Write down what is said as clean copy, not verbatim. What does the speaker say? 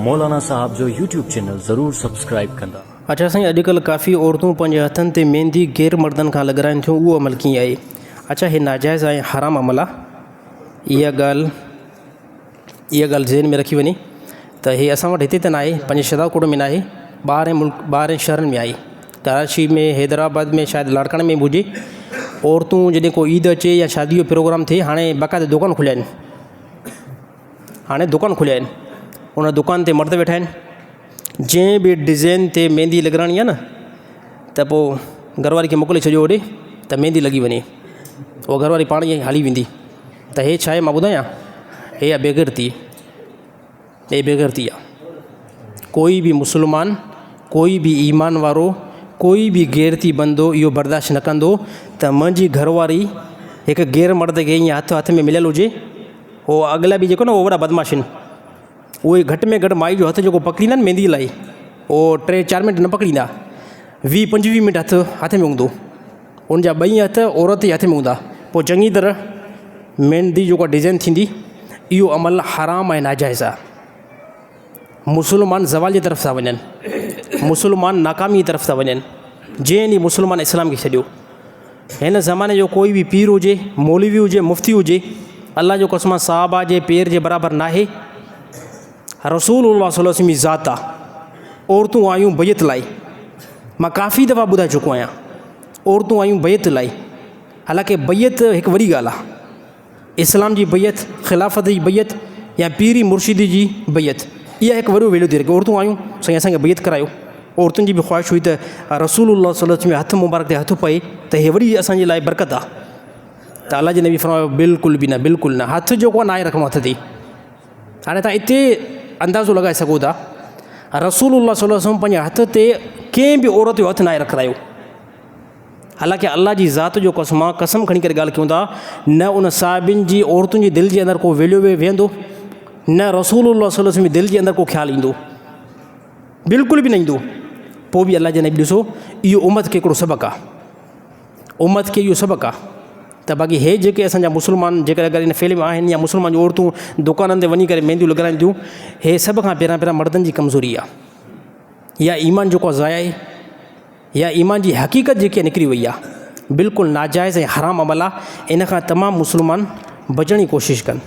मौलाना साहब जो YouTube channel ज़रूर subscribe कंदा। अच्छा साईं, अॼुकल्ह काफ़ी औरतूं पंहिंजे हथनि ते मेहंदी गैर मर्दनि खां लॻाराइनि थियूं, उहो अमल कीअं आहे? अच्छा, हे नाजाइज़ आहे, हराम अमल आहे। इहा ॻाल्हि ज़हन में रखी वञे त हे असां वटि हिते त न आहे, पंहिंजे शदाकोट में न आहे, ॿाहिरि शहरनि में आहे। कराची में, हैदराबाद में, शायदि लाड़काने में बि हुजे। औरतूं जॾहिं को ईद अचे या शादी जो प्रोग्राम थिए, हाणे बाक़ाइदा दुकान खुलिया आहिनि, उन दुकान ते मर्द वेठा आहिनि। जंहिं बि डिज़ाइन ते मेहंदी लॻाइणी आहे न, त पोइ घरवारी खे मोकिले छॾियो होॾे त मेहंदी लॻी वञे, उहा घरवारी पाण ई हली वेंदी। त हे छा आहे मां ॿुधायां, हे आहे बेग़ैरती आहे। कोई बि मुस्लमान, कोई बि ईमान वारो, कोई बि गैरती बंदो इहो बर्दाश्त न कंदो त मुंहिंजी घरवारी हिकु गैर मर्द खे ईअं हथ में मिलियल हुजे। उहो अॻिला बि जेको न उहो वॾा बदमाश आहिनि, उहे घटि में घटि माई जो हथु जेको पकड़ींदा आहिनि मेहंदी लाइ, उहो 3-4 मिंट न पकड़ींदा, 20-25 मिंट हथ में हूंदो। उनजा ॿई हथ औरत जे हथ में हूंदा। पोइ चङी तरह मेहंदी जेका डिज़ाइन थींदी, इहो अमल हराम ऐं नाजाइज़ आहे। मुस्लमान ज़वाल जी तरफ़ था वञनि, मुस्लमान नाकामी जी तरफ़ था वञनि। जंहिं ॾींहुं मुस्लमान इस्लाम खे छॾियो, हिन ज़माने जो कोई बि पीर हुजे, मौलवी हुजे, मुफ़्ती हुजे, अल्लाह जो कसम साहबा जे पेर जे बराबरि नाहे। रसूलुल्लाह सल्लल्लाहु अलैहि वसल्लम जी ज़ात आहे। औरतूं आयूं बैत लाइ, मां काफ़ी दफ़ा ॿुधाए चुको आहियां, औरतूं आयूं बैत लाइ। हालांकि बैत हिकु वॾी ॻाल्हि आहे। इस्लाम जी बैत, ख़िलाफ़त जी बैत या पीरी मुर्शिदी जी बैत, इहा हिकु वॾो वैल्यू थी रखे। औरतूं आयूं, साईं असांखे बैत करायो। औरतुनि जी बि ख़्वाहिश हुई त रसूलुल्लाह सल्लल्लाहु अलैहि वसल्लम हथ मुबारक ते हथु पए त हे वॾी असांजे लाइ बरकत आहे। त अल्लाह जे नबी फरमायो बिल्कुलु बि न, हथु जेको आहे नाहे रखिणो हथ ते। हाणे तव्हां हिते अंदाज़ो लॻाए सघो था, रसूलुल्लाह सल्लल्लाहु अलैहि वसल्लम पंहिंजे हथ ते कंहिं बि औरत जो हथु नाहे रखंदा। हालांकि अल्लाह जी ज़ात जो कसम खणी करे ॻाल्हि कयूं था, न उन साहिबिन जी औरतुनि जी दिलि जे अंदरि को वैल्यू वेहंदो, न रसूलुल्लाह सल्लल्लाहु अलैहि वसल्लम जी दिलि जे अंदरि को ख़्यालु ईंदो, बिल्कुलु बि न ईंदो। पोइ बि अल्लाह जे नबी ॾिसो, इहो उम्मत खे हिकिड़ो सबक़ु आहे, उम्मत खे इहो सबक़ु आहे। त बाक़ी हे जेके असांजा मुस्लमान जेकर अगरि इन फैले में आहिनि, या मुस्लमान जूं औरतूं दुकाननि ते वञी करे मेहंदियूं लॻाराइनि थियूं, हे सभ खां पहिरियां मर्दनि जी कमज़ोरी आहे, या ईमान जेको ज़ाया आहे, या ईमान जी हक़ीक़त जेकी निकिरी वई आहे। बिल्कुलु नाजाइज़ ऐं हराम अमल आहे। इन खां तमामु मुस्लमान बचण जी कोशिशि कनि।